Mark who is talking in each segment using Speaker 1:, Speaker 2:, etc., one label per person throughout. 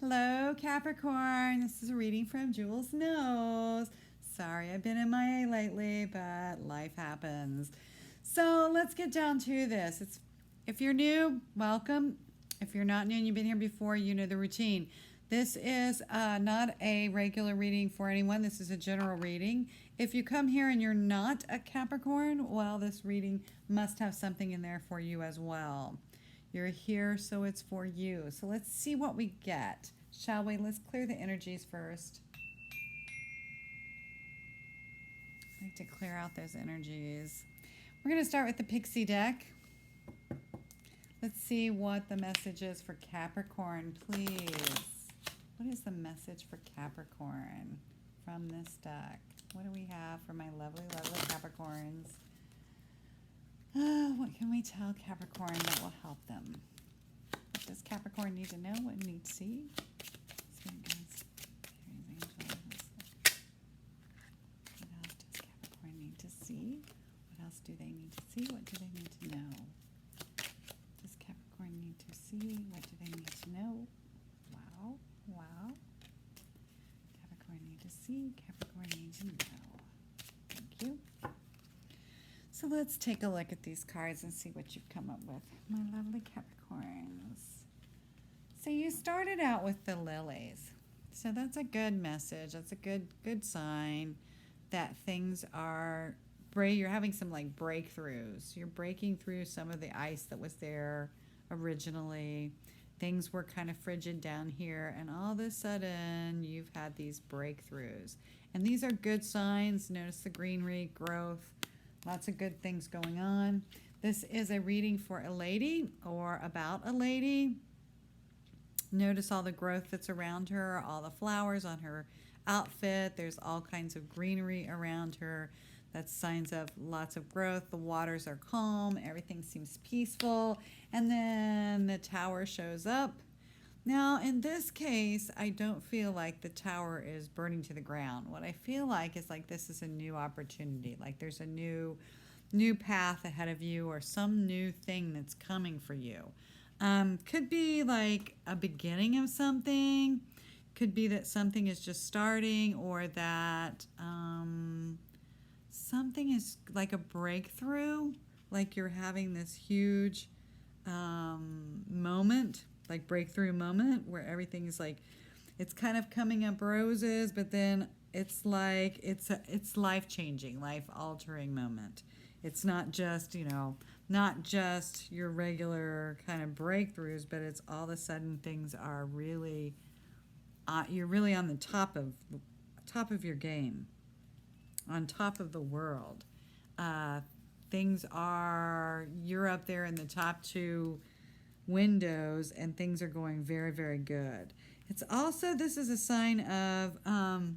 Speaker 1: Hello, Capricorn. This is a reading from Jules Knows. Sorry, I've been MIA lately, but life happens. So let's get down to this. If you're new, welcome. If you're not new and you've been here before, you know the routine. This is not a regular reading for anyone. This is a general reading. If you come here and you're not a Capricorn, well, this reading must have something in there for you as well. You're here, so it's for you. So let's see what we get, shall we? Let's clear the energies first. I like to clear out those energies. We're going to start with the Pixie deck. Let's see what the message is for Capricorn, please. What is the message for Capricorn from this deck? What do we have for my lovely, lovely Capricorns? What can we tell Capricorn that will help them? What does Capricorn need to know? What need to see? What else does Capricorn need to see? What else do they need to see? What do they need to know? Does Capricorn need to see? What do they need to know? Wow, wow. Capricorn need to see. Capricorn need to know. Thank you. So let's take a look at these cards and see what you've come up with, my lovely Capricorns. So you started out with the lilies. So that's a good message. That's a good sign that things are you're having some like breakthroughs. You're breaking through some of the ice that was there originally. Things were kind of frigid down here, and all of a sudden you've had these breakthroughs. And these are good signs. Notice the greenery, growth. Lots of good things going on. This is a reading for a lady or about a lady. Notice all the growth that's around her, all the flowers on her outfit. There's all kinds of greenery around her. That's signs of lots of growth. The waters are calm. Everything seems peaceful. And then the tower shows up. Now, in this case, I don't feel like the tower is burning to the ground. What I feel like is like this is a new opportunity. Like there's a new path ahead of you or some new thing that's coming for you. Could be like a beginning of something. Could be that something is just starting, or that something is like a breakthrough. Like you're having this huge moment, like breakthrough moment where everything is like, it's kind of coming up roses, but then it's like it's life-changing, life-altering moment. It's not just, not just your regular kind of breakthroughs, but it's all of a sudden things are really you're really on the top of your game, on top of the world. You're up there in the top two windows, and things are going very, very good. It's also, this is a sign of kind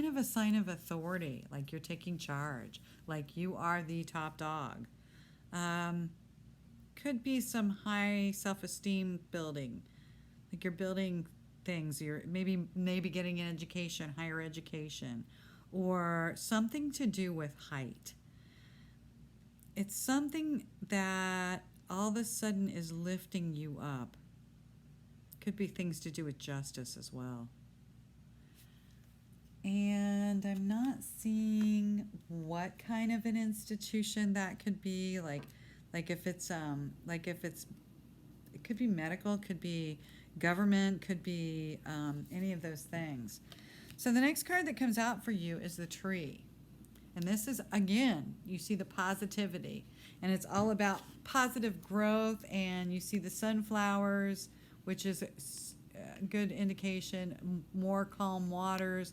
Speaker 1: of a sign of authority, like you're taking charge, like you are the top dog. Could be some high self-esteem building, like you're building things. You're maybe getting an education, higher education, or something to do with height. It's something that all of a sudden is lifting you up. Could be things to do with justice as well. And I'm not seeing what kind of an institution that could be. Like if it's it could be medical, could be government, could be any of those things. So the next card that comes out for you is the tree. And this is, again, you see the positivity. And it's all about positive growth. And you see the sunflowers, which is a good indication. More calm waters,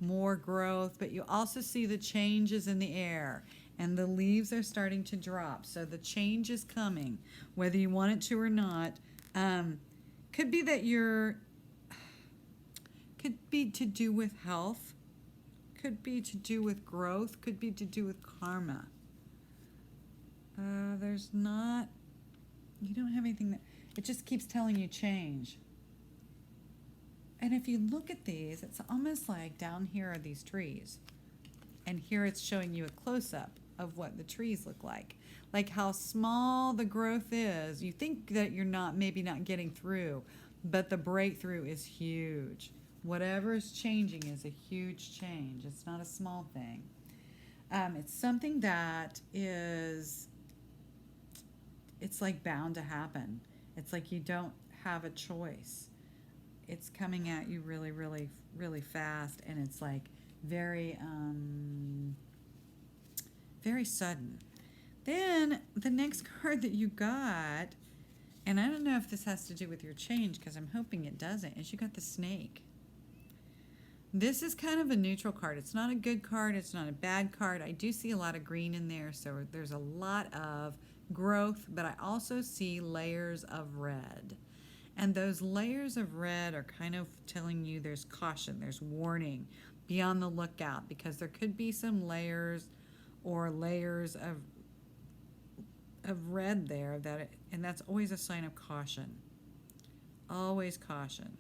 Speaker 1: more growth. But you also see the changes in the air. And the leaves are starting to drop. So the change is coming, whether you want it to or not. Could be that could be to do with health. Could be to do with growth, could be to do with karma. You don't have anything that, it just keeps telling you change. And if you look at these, it's almost like down here are these trees. And here it's showing you a close-up of what the trees look like how small the growth is. You think that you're maybe not getting through, but the breakthrough is huge. Whatever is changing is a huge change. It's not a small thing. It's something that is, it's like bound to happen. It's like you don't have a choice. It's coming at you really, really, really fast, and it's like very, very sudden. Then the next card that you got, and I don't know if this has to do with your change because I'm hoping it doesn't, is you got the snake. This is kind of a neutral card. It's not a good card. It's not a bad card. I do see a lot of green in there, so there's a lot of growth, but I also see layers of red. And those layers of red are kind of telling you there's caution, there's warning, be on the lookout, because there could be some layers of red there, and that's always a sign of caution. Always caution.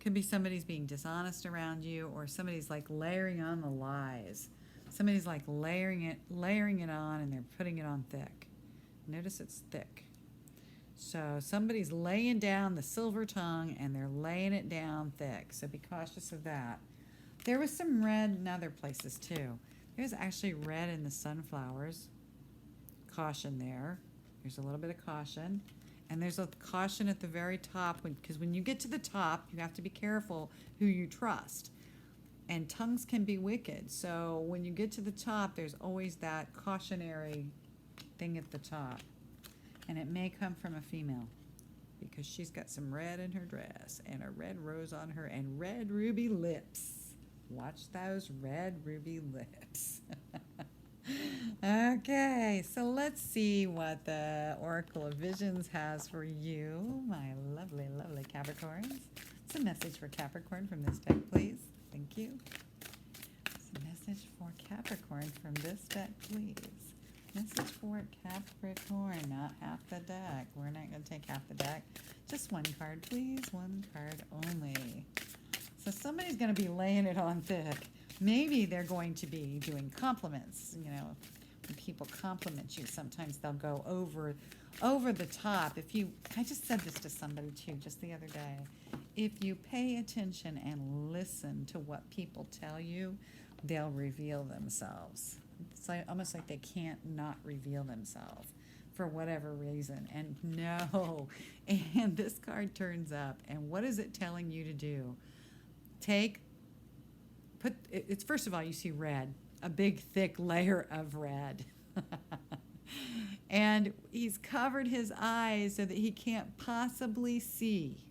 Speaker 1: Could be somebody's being dishonest around you, or somebody's like layering on the lies. Somebody's like layering it on, and they're putting it on thick. Notice it's thick. So somebody's laying down the silver tongue, and they're laying it down thick. So be cautious of that. There was some red in other places too. There's actually red in the sunflowers. Caution there. There's a little bit of caution. And there's a caution at the very top, because when you get to the top, you have to be careful who you trust. And tongues can be wicked. So when you get to the top, there's always that cautionary thing at the top. And it may come from a female, because she's got some red in her dress and a red rose on her and red ruby lips. Watch those red ruby lips. Okay, so let's see what the Oracle of Visions has for you, my lovely, lovely Capricorns. What's a message for Capricorn from this deck, please? Thank you. What's a message for Capricorn from this deck, please? Message for Capricorn, not half the deck. We're not going to take half the deck. Just one card, please. One card only. So somebody's going to be laying it on thick. Maybe they're going to be doing compliments. You know, when people compliment you, sometimes they'll go over the top. I just said this to somebody too just the other day. If you pay attention and listen to what people tell you, they'll reveal themselves. It's almost like they can't not reveal themselves for whatever reason. And no, and this card turns up, and what is it telling you to do? It's first of all, you see red, a big thick layer of red. And he's covered his eyes so that he can't possibly see.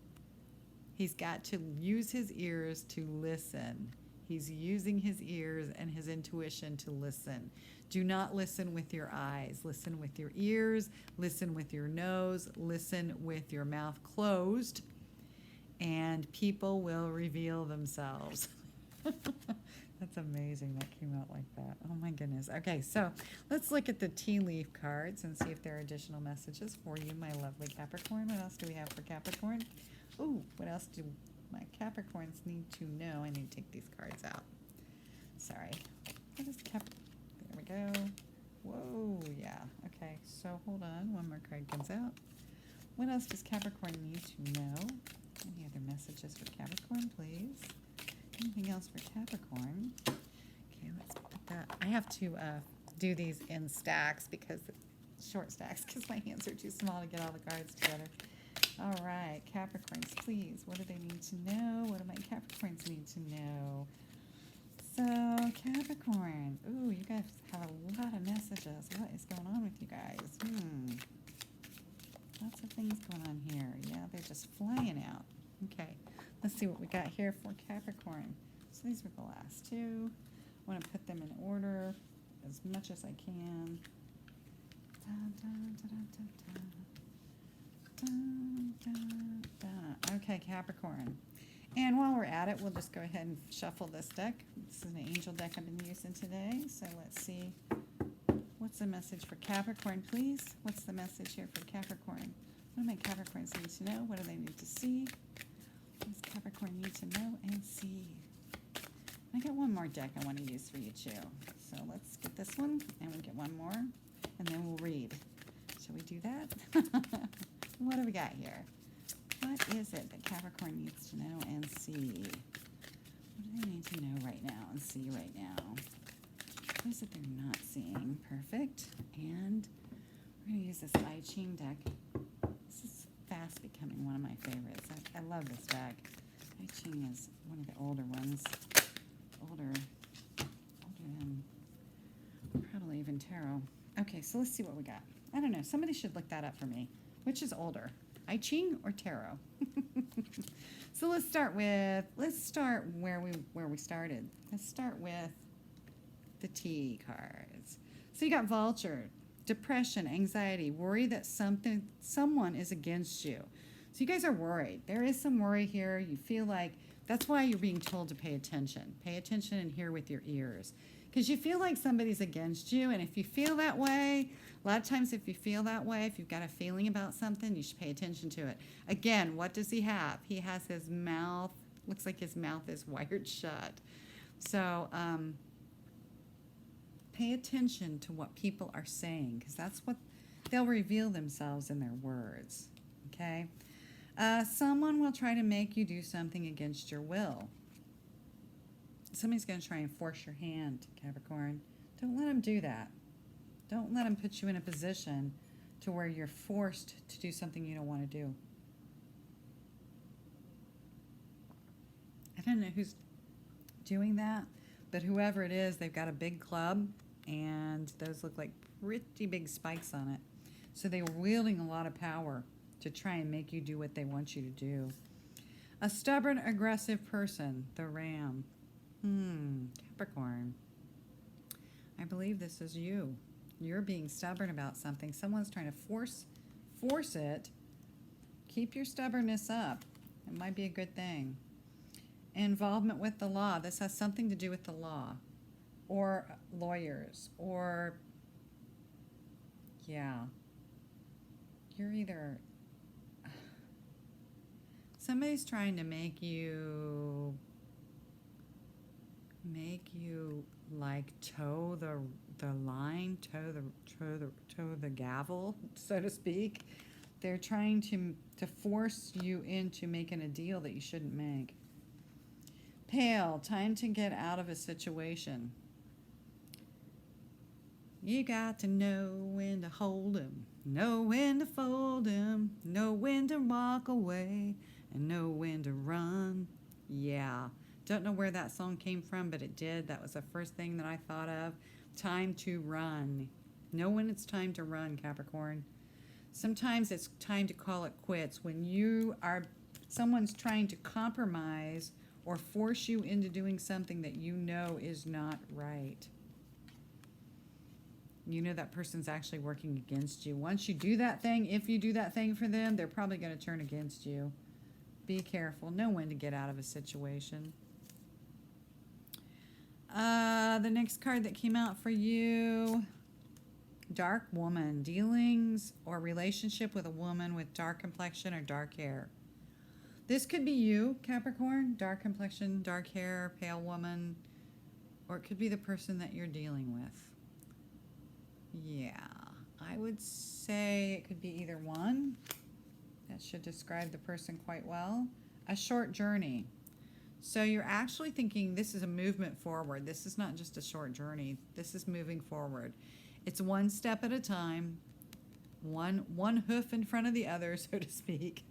Speaker 1: He's got to use his ears to listen. He's using his ears and his intuition to listen. Do not listen with your eyes. Listen with your ears. Listen with your nose. Listen with your mouth closed. And people will reveal themselves. That's amazing that came out like that. Oh my goodness. Okay, so let's look at the tea leaf cards and see if there are additional messages for you, my lovely Capricorn. What else do we have for Capricorn? Ooh, what else do my Capricorns need to know? I need to take these cards out. Sorry. What is there we go. Whoa, yeah. Okay, so hold on. One more card comes out. What else does Capricorn need to know? Any other messages for Capricorn, please? Anything else for Capricorn? Okay, let's put that. I have to do these in stacks, short stacks, because my hands are too small to get all the cards together. All right, Capricorns, please. What do they need to know? What do my Capricorns need to know? So, Capricorn. Ooh, you guys have a lot of messages. What is going on with you guys? Lots of things going on here. Yeah, they're just flying out. Okay, let's see what we got here for Capricorn. So these were the last two. I want to put them in order as much as I can. Okay, Capricorn. And while we're at it, we'll just go ahead and shuffle this deck. This is an angel deck I've been using today. So let's see. What's the message for Capricorn, please? What's the message here for Capricorn? What do my Capricorns need to know? What do they need to see? What does Capricorn need to know and see? I got one more deck I want to use for you too. So let's get this one, and we'll get one more, and then we'll read. Shall we do that? What do we got here? What is it that Capricorn needs to know and see? What do they need to know right now and see right now? What is it they're not seeing? Perfect. And we're going to use this I Ching deck. This is fast becoming one of my favorites. I love this deck. I Ching is one of the older ones. Older than probably even tarot. Okay, so let's see what we got. I don't know. Somebody should look that up for me. Which is older, I Ching or tarot? So let's start where we started. Let's start with the T cards. So you got Vulture, depression, anxiety, worry that someone is against you. So you guys are worried. There is some worry here. You feel like that's why you're being told to pay attention. Pay attention and hear with your ears. Because you feel like somebody's against you, and if you feel that way, a lot of times if you feel that way, if you've got a feeling about something, you should pay attention to it. Again, what does he have? He has his mouth, looks like his mouth is wired shut. So pay attention to what people are saying, because that's what they'll reveal themselves in their words, okay? Someone will try to make you do something against your will. Somebody's going to try and force your hand, Capricorn. Don't let them do that. Don't let them put you in a position to where you're forced to do something you don't want to do. I don't know who's doing that, but whoever it is, they've got a big club, and those look like pretty big spikes on it. So they're wielding a lot of power to try and make you do what they want you to do. A stubborn, aggressive person, the Ram. Capricorn. I believe this is you. You're being stubborn about something. Someone's trying to force it. Keep your stubbornness up. It might be a good thing. Involvement with the law. This has something to do with the law. Or lawyers. Or, yeah. You're either... Somebody's trying to make you like toe the line, toe the gavel, so to speak. They're trying to force you into making a deal that you shouldn't make. Pale, time to get out of a situation. You got to know when to hold 'em, know when to fold 'em, know when to walk away, and know when to run. Yeah. Don't know where that song came from, but it did. That was the first thing that I thought of. Time to run. Know when it's time to run, Capricorn. Sometimes it's time to call it quits. When someone's trying to compromise or force you into doing something that you know is not right. You know that person's actually working against you. Once you do that thing, if you do that thing for them, they're probably going to turn against you. Be careful. Know when to get out of a situation. The next card that came out for you, Dark Woman. Dealings or relationship with a woman with dark complexion or dark hair. This could be you, Capricorn. Dark complexion, dark hair, pale woman. Or it could be the person that you're dealing with. Yeah, I would say it could be either one. That should describe the person quite well. A short journey. So you're actually thinking this is a movement forward. This is not just a short journey. This is moving forward. It's one step at a time, one hoof in front of the other, so to speak.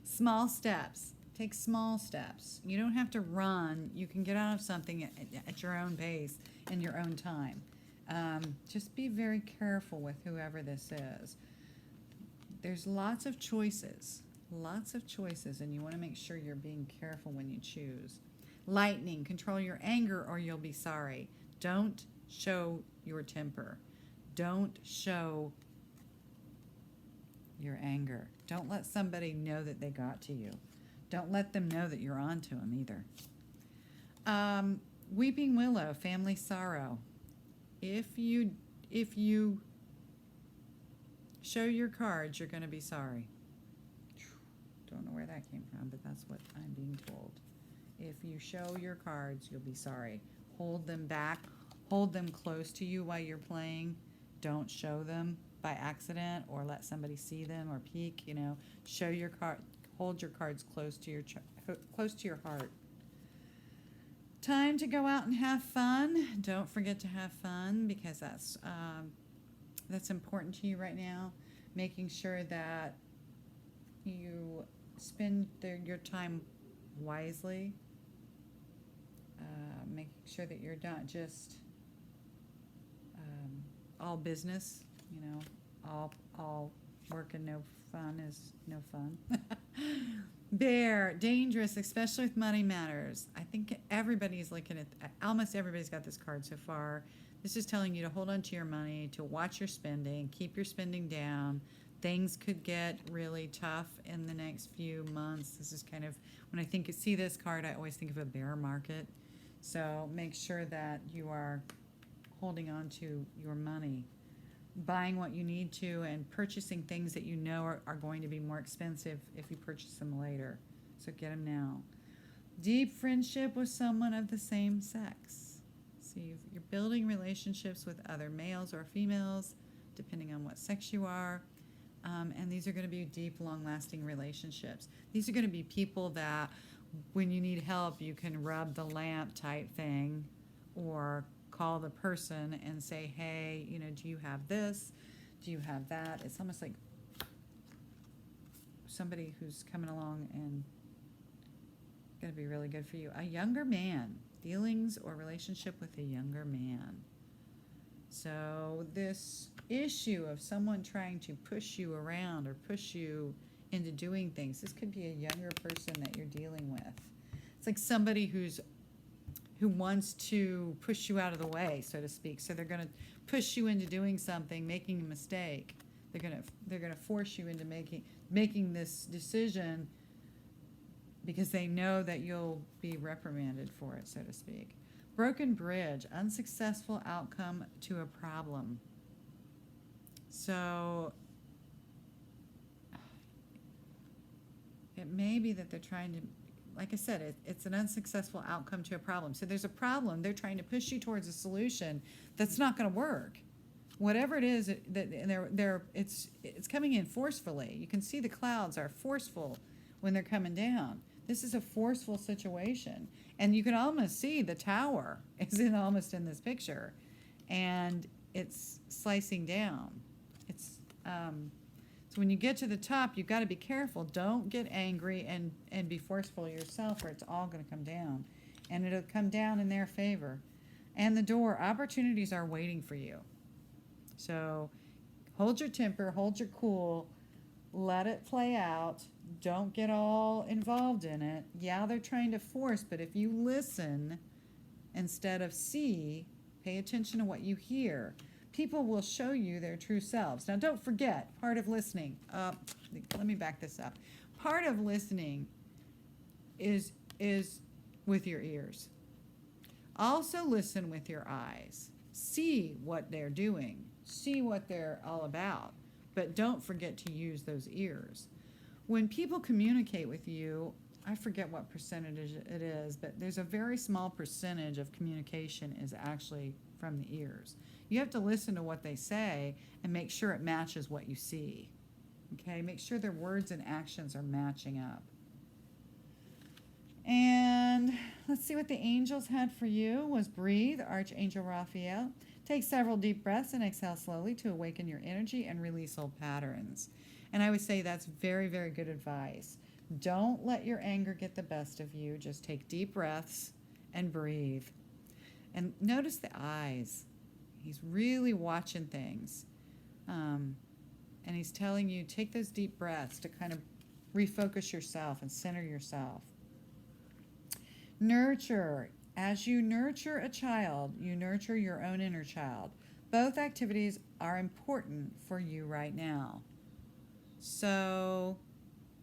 Speaker 1: Small steps. Take small steps. You don't have to run. You can get out of something at your own pace in your own time. Just be very careful with whoever this is. There's lots of choices, and you want to make sure you're being careful when you choose. Lightning, control your anger or you'll be sorry. Don't show your temper. Don't show your anger. Don't let somebody know that they got to you. Don't let them know that you're on to them either. Weeping Willow, family sorrow. If you show your cards, you're going to be sorry. Don't know where that came from, but that's what I'm being told. If you show your cards, you'll be sorry. Hold them back. hold them close to you while you're playing. Don't show them by accident or let somebody see them or peek, you know. Show your card, hold your cards close to your heart. Time to go out and have fun. Don't forget to have fun, because that's important to you right now. Making sure that you spend your time wisely. Making sure that you're not just all business, you know, all work and no fun is no fun. Bear, dangerous, especially with money matters. I think everybody's looking at, almost everybody's got this card so far. This is telling you to hold on to your money, to watch your spending, keep your spending down. Things could get really tough in the next few months. This is kind of, when I see this card, I always think of a bear market. So make sure that you are holding on to your money, buying what you need to, and purchasing things that you know are going to be more expensive if you purchase them later. So get them now. Deep friendship with someone of the same sex. So you're building relationships with other males or females, depending on what sex you are. And these are going to be deep, long-lasting relationships. These are going to be people that when you need help, you can rub the lamp type thing, or call the person and say, hey, you know, do you have this? Do you have that? It's almost like somebody who's coming along and going to be really good for you. A younger man, dealings or relationship with a younger man. So this issue of someone trying to push you around or push you into doing things, this could be a younger person that you're dealing with. It's like somebody who wants to push you out of the way, so to speak. So they're going to push you into doing something, making a mistake. They're going to force you into making this decision because they know that you'll be reprimanded for it, so to speak. Broken bridge, unsuccessful outcome to a problem. So it may be that they're trying to, like I said, it's an unsuccessful outcome to a problem. So there's a problem. They're trying to push you towards a solution that's not going to work. Whatever it is, it's coming in forcefully. You can see the clouds are forceful when they're coming down. This is a forceful situation. And you can almost see the tower is almost in this picture. And it's slicing down. So when you get to the top, you've got to be careful. Don't get angry and be forceful yourself, or it's all going to come down. And it'll come down in their favor. And the door, opportunities are waiting for you. So hold your temper, hold your cool, let it play out. Don't get all involved in it. Yeah, they're trying to force, but if you listen instead of see, pay attention to what you hear, people will show you their true selves. Now, don't forget, part of listening, let me back this up. Part of listening is with your ears. Also listen with your eyes. See what they're doing. See what they're all about. But don't forget to use those ears. When people communicate with you, I forget what percentage it is, but there's a very small percentage of communication is actually from the ears. You have to listen to what they say and make sure it matches what you see. Okay, make sure their words and actions are matching up. And let's see what the angels had for you was breathe, Archangel Raphael. Take several deep breaths and exhale slowly to awaken your energy and release old patterns. And I would say that's very, very good advice. Don't let your anger get the best of you. Just take deep breaths and breathe. And notice the eyes. He's really watching things. And he's telling you, take those deep breaths to kind of refocus yourself and center yourself. Nurture. As you nurture a child, you nurture your own inner child. Both activities are important for you right now. So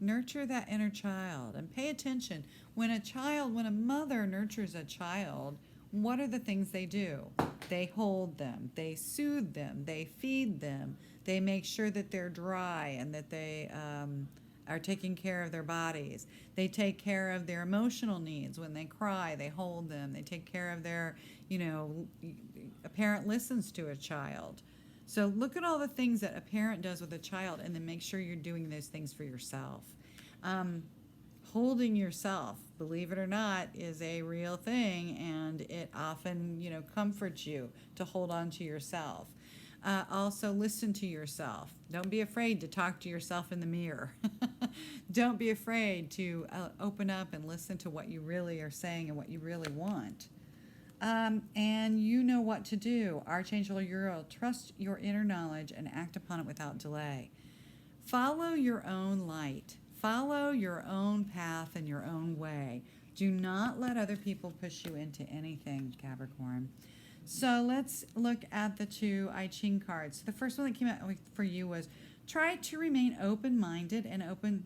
Speaker 1: nurture that inner child and pay attention. When a mother nurtures a child, what are the things they do? They hold them, they soothe them, they feed them, they make sure that they're dry and that they are taking care of their bodies. They take care of their emotional needs. When they cry, they hold them. They take care of their, a parent listens to a child. So look at all the things that a parent does with a child, and then make sure you're doing those things for yourself. Holding yourself, believe it or not, is a real thing, and it often, comforts you to hold on to yourself. Also, listen to yourself. Don't be afraid to talk to yourself in the mirror. Don't be afraid to open up and listen to what you really are saying and what you really want. And you know what to do. Archangel Uriel, trust your inner knowledge and act upon it without delay. Follow your own light. Follow your own path and your own way. Do not let other people push you into anything, Capricorn. So let's look at the 2 I Ching cards. The first one that came out for you was try to remain open-minded and open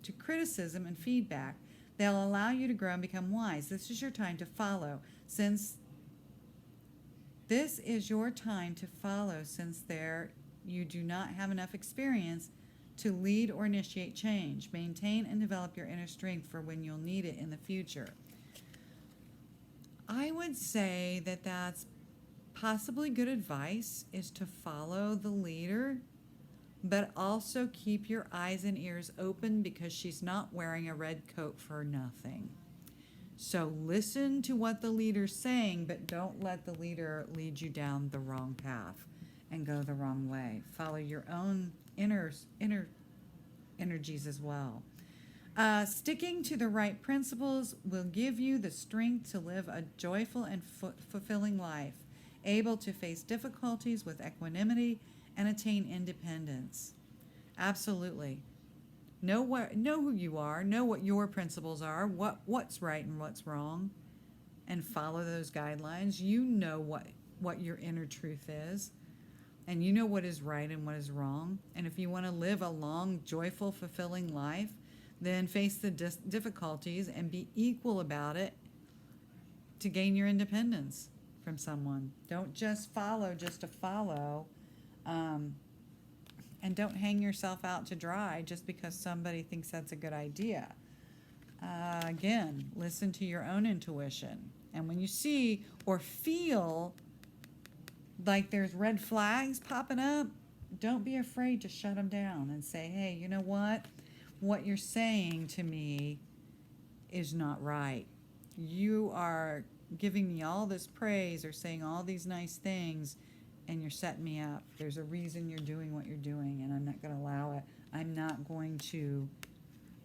Speaker 1: to criticism and feedback. They'll allow you to grow and become wise. This is your time to follow. Since you do not have enough experience to lead or initiate change. Maintain and develop your inner strength for when you'll need it in the future. I would say that that's possibly good advice, is to follow the leader, but also keep your eyes and ears open, because she's not wearing a red coat for nothing. So listen to what the leader's saying, but don't let the leader lead you down the wrong path and go the wrong way. Follow your own inner energies as well. Sticking to the right principles will give you the strength to live a joyful and fulfilling life, able to face difficulties with equanimity and attain independence. Absolutely. Know who you are, know what your principles are, what's right and what's wrong, and follow those guidelines. You know what your inner truth is, and you know what is right and what is wrong. And if you want to live a long, joyful, fulfilling life, then face the difficulties and be equal about it to gain your independence from someone. Don't just follow just to follow, and don't hang yourself out to dry just because somebody thinks that's a good idea. Again, listen to your own intuition. And when you see or feel like there's red flags popping up, don't be afraid to shut them down and say, hey, you know what? What you're saying to me is not right. You are giving me all this praise or saying all these nice things, and you're setting me up. There's a reason you're doing what you're doing, and I'm not going to allow it. I'm not going to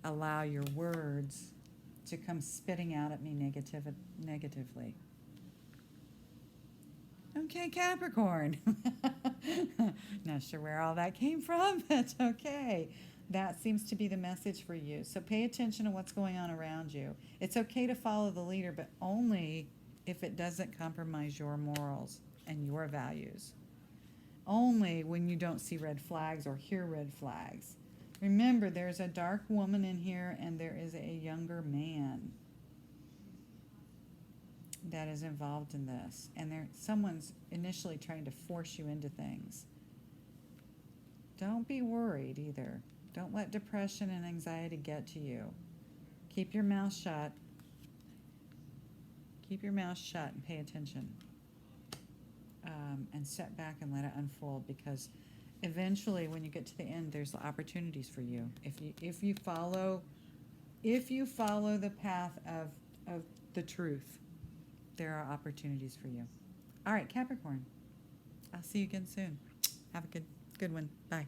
Speaker 1: allow your words to come spitting out at me negatively. Okay, Capricorn. Not sure where all that came from, but okay. That seems to be the message for you. So pay attention to what's going on around you. It's okay to follow the leader, but only if it doesn't compromise your morals and your values. Only when you don't see red flags or hear red flags. Remember, there's a dark woman in here, and there is a younger man that is involved in this. And someone's initially trying to force you into things. Don't be worried either. Don't let depression and anxiety get to you. Keep your mouth shut. Keep your mouth shut and pay attention. And sit back and let it unfold, because eventually when you get to the end, there's opportunities for you. If you follow the path of the truth, there are opportunities for you. All right, Capricorn. I'll see you again soon. Have a good one. Bye.